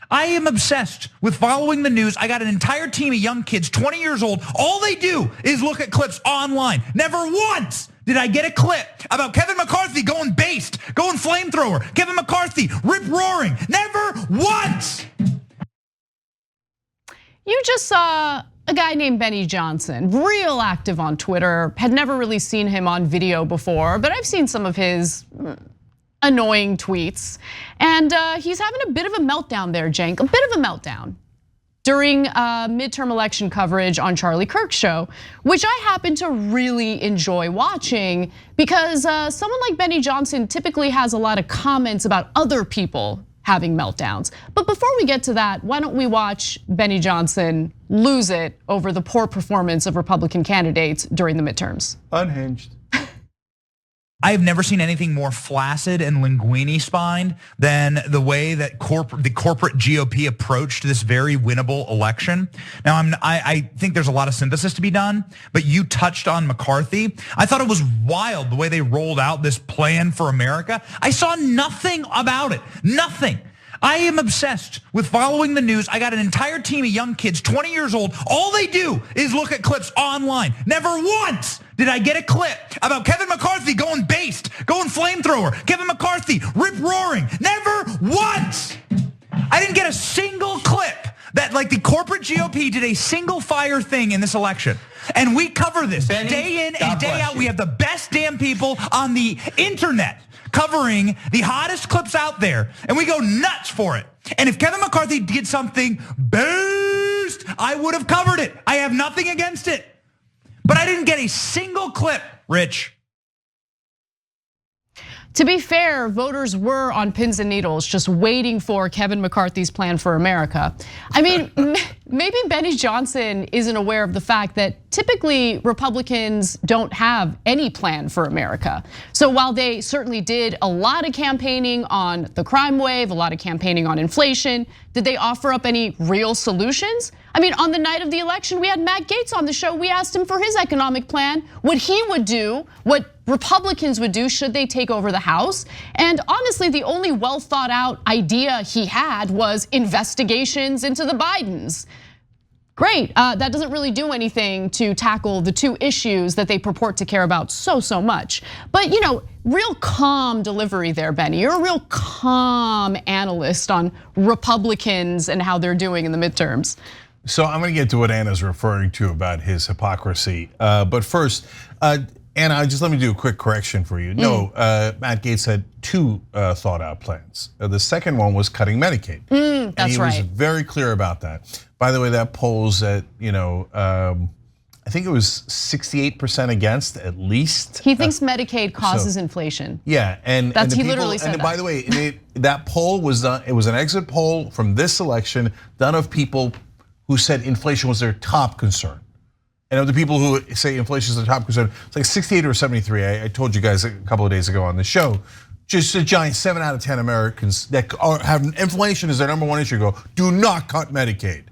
I am obsessed with following the news. I got an entire team of young kids, 20 years old. All they do is look at clips online. Never once did I get a clip about Kevin McCarthy going based, going flamethrower, Kevin McCarthy rip-roaring. Never once. You just saw a guy named Benny Johnson, real active on Twitter. Had never really seen him on video before, but I've seen some of his annoying tweets. And he's having a bit of a meltdown there, Cenk, a bit of a meltdown during midterm election coverage on Charlie Kirk's show, which I happen to really enjoy watching because someone like Benny Johnson typically has a lot of comments about other people having meltdowns. But before we get to that, why don't we watch Benny Johnson lose it over the poor performance of Republican candidates during the midterms? Unhinged. I have never seen anything more flaccid and linguini spined than the way that the corporate GOP approached this very winnable election. Now, I think there's a lot of synthesis to be done, but you touched on McCarthy. I thought it was wild the way they rolled out this plan for America. I saw nothing about it, nothing. I am obsessed with following the news. I got an entire team of young kids, 20 years old. All they do is look at clips online. Never once did I get a clip about Kevin McCarthy going based, going flamethrower, Kevin McCarthy rip-roaring. Never once. I didn't get a single clip that like the corporate GOP did a single fire thing in this election. And we cover this day in and day out. We have the best damn people on the internet covering the hottest clips out there, and we go nuts for it. And if Kevin McCarthy did something based, I would have covered it. I have nothing against it. But I didn't get a single clip, Rich. To be fair, voters were on pins and needles just waiting for Kevin McCarthy's plan for America. I mean, maybe Benny Johnson isn't aware of the fact that typically Republicans don't have any plan for America. So while they certainly did a lot of campaigning on the crime wave, a lot of campaigning on inflation, did they offer up any real solutions? I mean, on the night of the election, we had Matt Gaetz on the show. We asked him for his economic plan, what he would do, what Republicans would do should they take over the House. And honestly, the only well thought out idea he had was investigations into the Bidens. Great, that doesn't really do anything to tackle the two issues that they purport to care about so much. But real calm delivery there, Benny. You're a real calm analyst on Republicans and how they're doing in the midterms. So I'm gonna get to what Anna's referring to about his hypocrisy. But first, Anna, just let me do a quick correction for you. No, Matt Gaetz had two thought out plans. The second one was cutting Medicaid. That's and he right. was very clear about that. By the way, that polls at, I think it was 68% against at least. He thinks Medicaid causes inflation. Yeah, and he literally said that. And by the way, that poll was done, it was an exit poll from this election done of people who said inflation was their top concern. And of the people who say inflation is their top concern, it's like 68 or 73. I told you guys a couple of days ago on the show, just a giant 7 out of 10 Americans that have inflation as their number one issue go, do not cut Medicaid,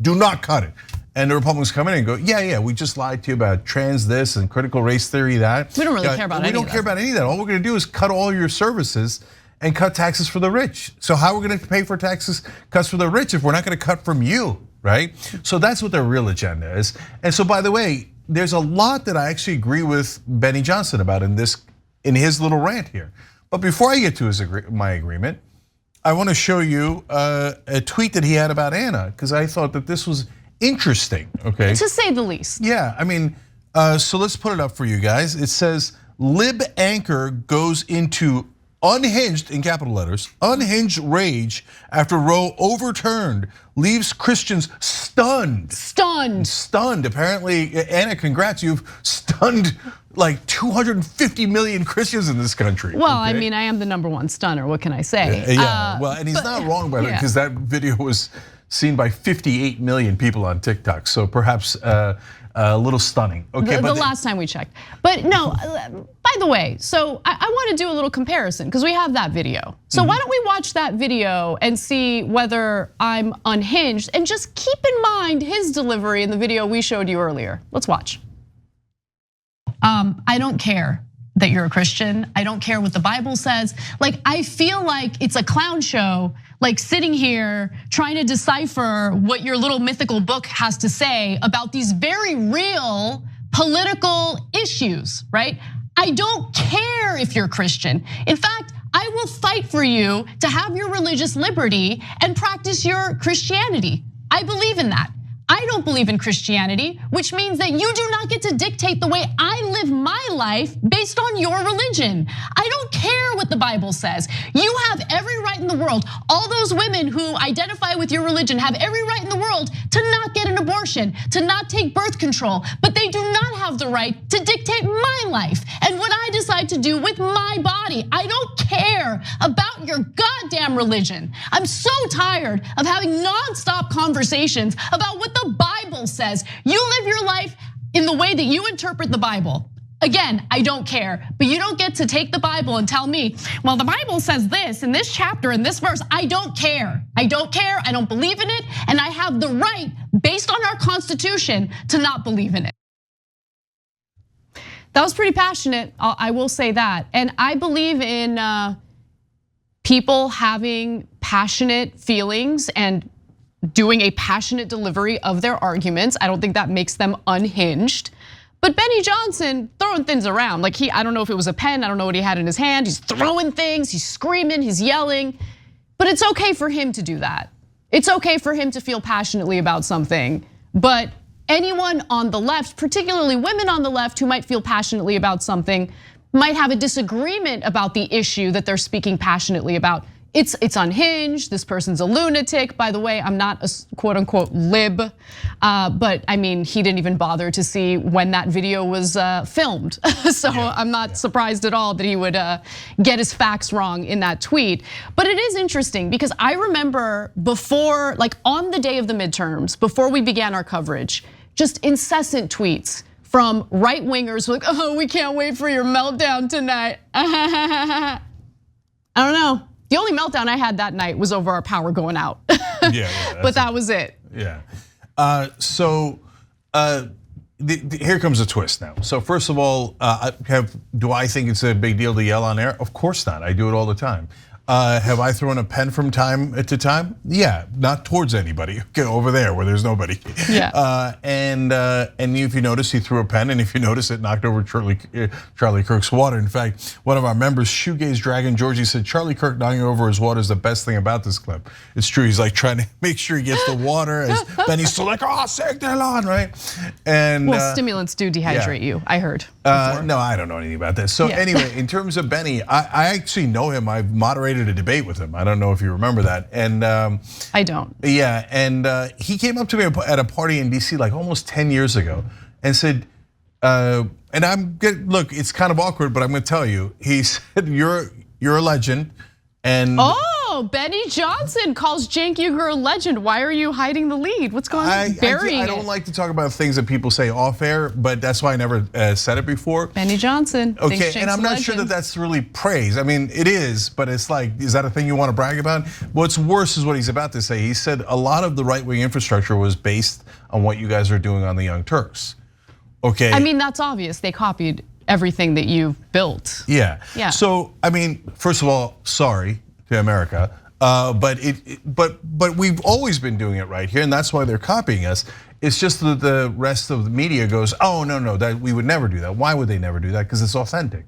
do not cut it. And the Republicans come in and go, yeah, we just lied to you about trans this and critical race theory that. We don't really care about any of that. We don't care about any of that. All we're gonna do is cut all your services and cut taxes for the rich. So how are we gonna pay for taxes cuts for the rich if we're not gonna cut from you, right? So that's what their real agenda is. And so by the way, there's a lot that I actually agree with Benny Johnson about in his little rant here. But before I get to my agreement, I wanna show you a tweet that he had about Anna, because I thought that this was interesting, okay? To say the least. Yeah, I mean, so let's put it up for you guys. It says, Lib anchor goes into unhinged, in capital letters, unhinged rage after Roe overturned, leaves Christians stunned. Stunned, apparently, Anna, congrats, you've stunned like 250 million Christians in this country. Well, okay? I mean, I am the #1 stunner, what can I say? Yeah, well, and he's not wrong by the way, because that video was seen by 58 million people on TikTok, so perhaps a little stunning. Okay, the last time we checked. But no, by the way, so I want to do a little comparison because we have that video. So why don't we watch that video and see whether I'm unhinged, and just keep in mind his delivery in the video we showed you earlier. Let's watch. I don't care that you're a Christian. I don't care what the Bible says. Like, I feel like it's a clown show, like sitting here trying to decipher what your little mythical book has to say about these very real political issues, right? I don't care if you're Christian. In fact, I will fight for you to have your religious liberty and practice your Christianity. I believe in that. I don't believe in Christianity, which means that you do not get to dictate the way I live my life based on your religion. I don't care what the Bible says. You have every right in the world. All those women who identify with your religion have every right in the world to not get an abortion, to not take birth control, but they do not have the right to dictate my life and what I decide to do with my body. I don't care about your goddamn religion. I'm so tired of having nonstop conversations about what the Bible says. You live your life in the way that you interpret the Bible. Again, I don't care, but you don't get to take the Bible and tell me, well, the Bible says this in this chapter, in this verse. I don't care. I don't care. I don't believe in it. And I have the right, based on our Constitution, to not believe in it. That was pretty passionate, I will say that. And I believe in people having passionate feelings and doing a passionate delivery of their arguments. I don't think that makes them unhinged. But Benny Johnson throwing things around, like I don't know if it was a pen, I don't know what he had in his hand. He's throwing things, he's screaming, he's yelling. But it's okay for him to do that. It's okay for him to feel passionately about something. But anyone on the left, particularly women on the left who might feel passionately about something, might have a disagreement about the issue that they're speaking passionately about. It's unhinged, this person's a lunatic. By the way, I'm not a quote unquote lib, but I mean, he didn't even bother to see when that video was filmed. So I'm not surprised at all that he would get his facts wrong in that tweet. But it is interesting because I remember before, like on the day of the midterms, before we began our coverage, just incessant tweets from right wingers like, oh, we can't wait for your meltdown tonight. I don't know. The only meltdown I had that night was over our power going out. But that was it. Yeah. Here comes a twist now. So first of all, do I think it's a big deal to yell on air? Of course not. I do it all the time. Have I thrown a pen from time to time? Yeah, not towards anybody. Okay, over there where there's nobody. Yeah. And if you notice, he threw a pen, and if you notice, it knocked over Charlie Kirk's water. In fact, one of our members, Shoegaze Dragon Georgie, said Charlie Kirk knocking over his water is the best thing about this clip. It's true. He's like trying to make sure he gets the water, as then he's still like, oh, Cenk Delon, right? And well, stimulants do dehydrate you. I heard. No, I don't know anything about this. So anyway, in terms of Benny, I actually know him. I've moderated a debate with him. I don't know if you remember that. And I don't. Yeah, and he came up to me at a party in DC like almost 10 years ago and said, and look, it's kind of awkward, but I'm gonna tell you. He said, you're a legend. And Benny Johnson calls Cenk Uygur a legend. Why are you hiding the lead? What's going on? I don't like to talk about things that people say off air, but that's why I never said it before. Benny Johnson. Okay, and I'm not sure that that's really praise. I mean, it is, but it's like, is that a thing you want to brag about? What's worse is what he's about to say. He said a lot of the right-wing infrastructure was based on what you guys are doing on the Young Turks. Okay. I mean, that's obvious. They copied everything that you've built. Yeah. So, I mean, first of all, sorry to America, but we've always been doing it right here, and that's why they're copying us. It's just that the rest of the media goes, oh no, that we would never do that. Why would they never do that? Because it's authentic.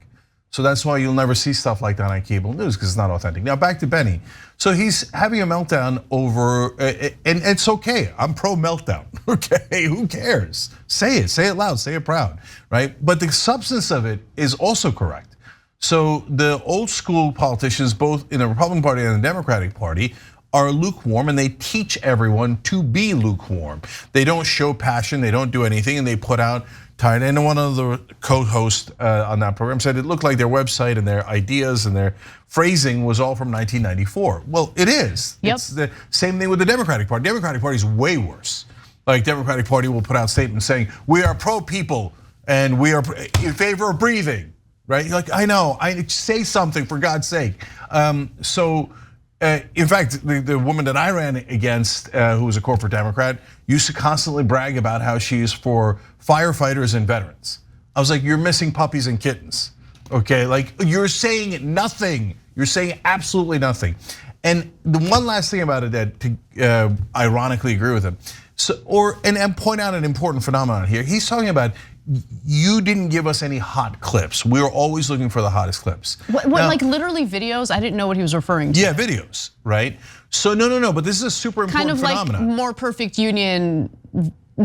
So that's why you'll never see stuff like that on cable news, because it's not authentic. Now back to Benny. So he's having a meltdown over, and it's okay. I'm pro meltdown. Okay, who cares? Say it loud, say it proud, right? But the substance of it is also correct. So the old school politicians, both in the Republican Party and the Democratic Party, are lukewarm, and they teach everyone to be lukewarm. They don't show passion, they don't do anything, and they put out tired. And one of the co-hosts on that program said it looked like their website and their ideas and their phrasing was all from 1994. Well, it is. Yep. It's the same thing with the Democratic Party. Democratic Party is way worse. Like Democratic Party will put out statements saying, we are pro-people and we are in favor of breathing, right? You're like, I know, I say something for God's sake. In fact, the woman that I ran against, who was a corporate Democrat, used to constantly brag about how she is for firefighters and veterans. I was like, you're missing puppies and kittens. okay? Like, you're saying nothing. You're saying absolutely nothing. And the one last thing about it that to ironically agree with him, and point out an important phenomenon here. He's talking about, you didn't give us any hot clips. We were always looking for the hottest clips. What now, like literally videos? I didn't know what he was referring to. Yeah, videos, right? So no, but this is a super important phenomenon. Kind of like More Perfect Union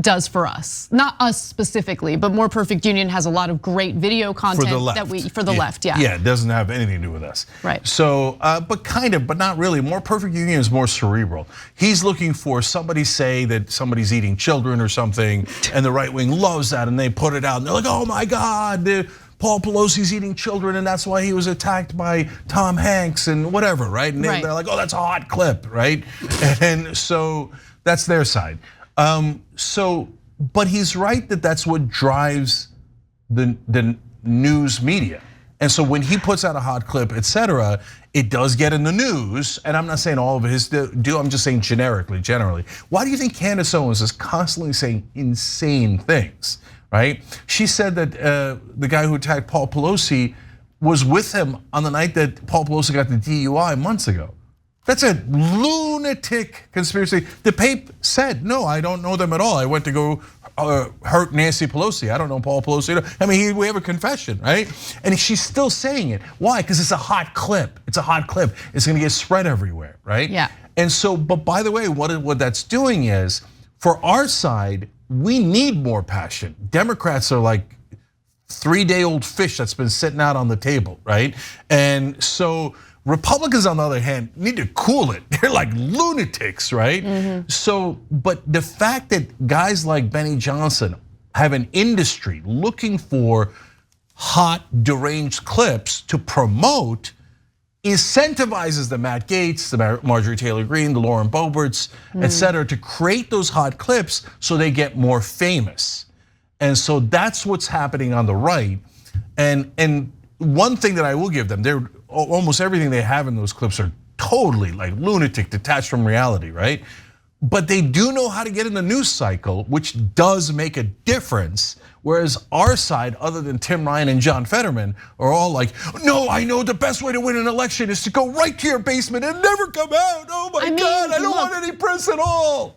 does for us, not us specifically, but More Perfect Union has a lot of great video content for the left, yeah. Yeah, it doesn't have anything to do with us. Right. So, but kind of, but not really. More Perfect Union is more cerebral. He's looking for somebody say that somebody's eating children or something, and the right wing loves that, and they put it out, and they're like, oh my God, Paul Pelosi's eating children, and that's why he was attacked by Tom Hanks and whatever, right? And they're like, oh, that's a hot clip, right? And so that's their side. But he's right that that's what drives the news media. And so when he puts out a hot clip, etc., it does get in the news. And I'm not saying all of his do, I'm just saying generally. Why do you think Candace Owens is constantly saying insane things, right? She said that the guy who attacked Paul Pelosi was with him on the night that Paul Pelosi got the DUI months ago. That's a lunatic conspiracy. The Pape said, no, I don't know them at all. I went to go hurt Nancy Pelosi. I don't know Paul Pelosi. I mean, we have a confession, right? And she's still saying it. Why? Because it's a hot clip. It's a hot clip. It's gonna get spread everywhere, right? Yeah. And so, but by the way, what that's doing is, for our side, we need more passion. Democrats are like 3-day-old fish that's been sitting out on the table, right? And so, Republicans, on the other hand, need to cool it. They're like lunatics, right? So, but the fact that guys like Benny Johnson have an industry looking for hot, deranged clips to promote incentivizes the Matt Gaetz, the Marjorie Taylor Greene, the Lauren Boeberts, et cetera, to create those hot clips so they get more famous. And so that's what's happening on the right. And one thing that I will give them, almost everything they have in those clips are totally like lunatic, detached from reality, right? But they do know how to get in the news cycle, which does make a difference. Whereas our side, other than Tim Ryan and John Fetterman, are all like, no, I know the best way to win an election is to go right to your basement and never come out. Oh my God, I don't want any press at all.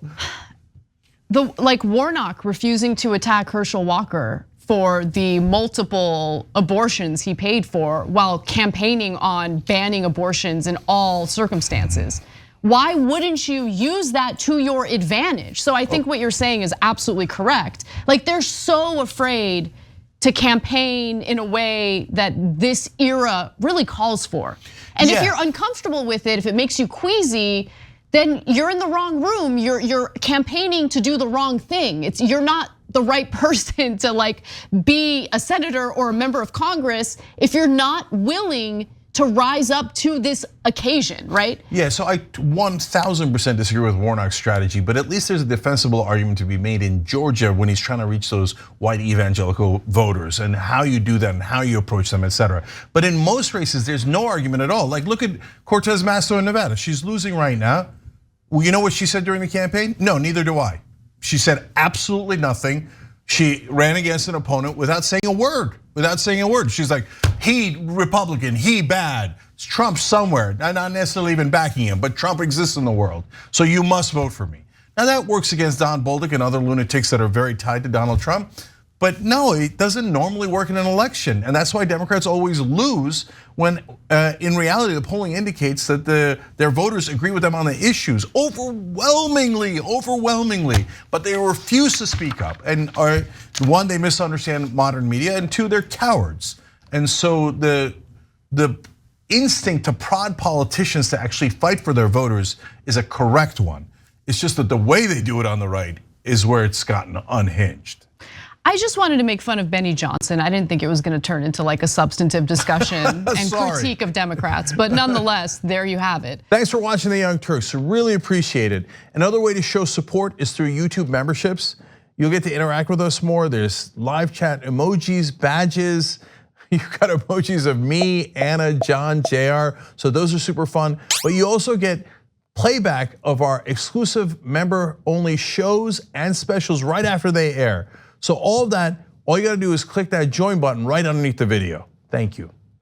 Like Warnock refusing to attack Herschel Walker for the multiple abortions he paid for while campaigning on banning abortions in all circumstances. Why wouldn't you use that to your advantage? So I think what you're saying is absolutely correct. Like, they're so afraid to campaign in a way that this era really calls for. And if you're uncomfortable with it, if it makes you queasy, then you're in the wrong room. You're campaigning to do the wrong thing. You're not the right person to like be a senator or a member of Congress if you're not willing to rise up to this occasion, right? Yeah, so I 1000% disagree with Warnock's strategy, but at least there's a defensible argument to be made in Georgia when he's trying to reach those white evangelical voters and how you do that and how you approach them, et cetera. But in most races, there's no argument at all. Like, look at Cortez Masto in Nevada. She's losing right now. Well, you know what she said during the campaign? No, neither do I. She said absolutely nothing. She ran against an opponent without saying a word. She's like, he Republican, he bad. It's Trump somewhere, not necessarily even backing him, but Trump exists in the world. So you must vote for me. Now that works against Don Bolduc and other lunatics that are very tied to Donald Trump. But no, it doesn't normally work in an election. And that's why Democrats always lose when in reality, the polling indicates that their voters agree with them on the issues overwhelmingly. But they refuse to speak up. And one, they misunderstand modern media, and two, they're cowards. And so the instinct to prod politicians to actually fight for their voters is a correct one. It's just that the way they do it on the right is where it's gotten unhinged. I just wanted to make fun of Benny Johnson. I didn't think it was going to turn into like a substantive discussion and critique of Democrats, but nonetheless, there you have it. Thanks for watching The Young Turks, really appreciate it. Another way to show support is through YouTube memberships. You'll get to interact with us more. There's live chat emojis, badges. You've got emojis of me, Anna, John, JR, so those are super fun. But you also get playback of our exclusive member-only shows and specials right after they air. So all of that, all you gotta do is click that join button right underneath the video. Thank you.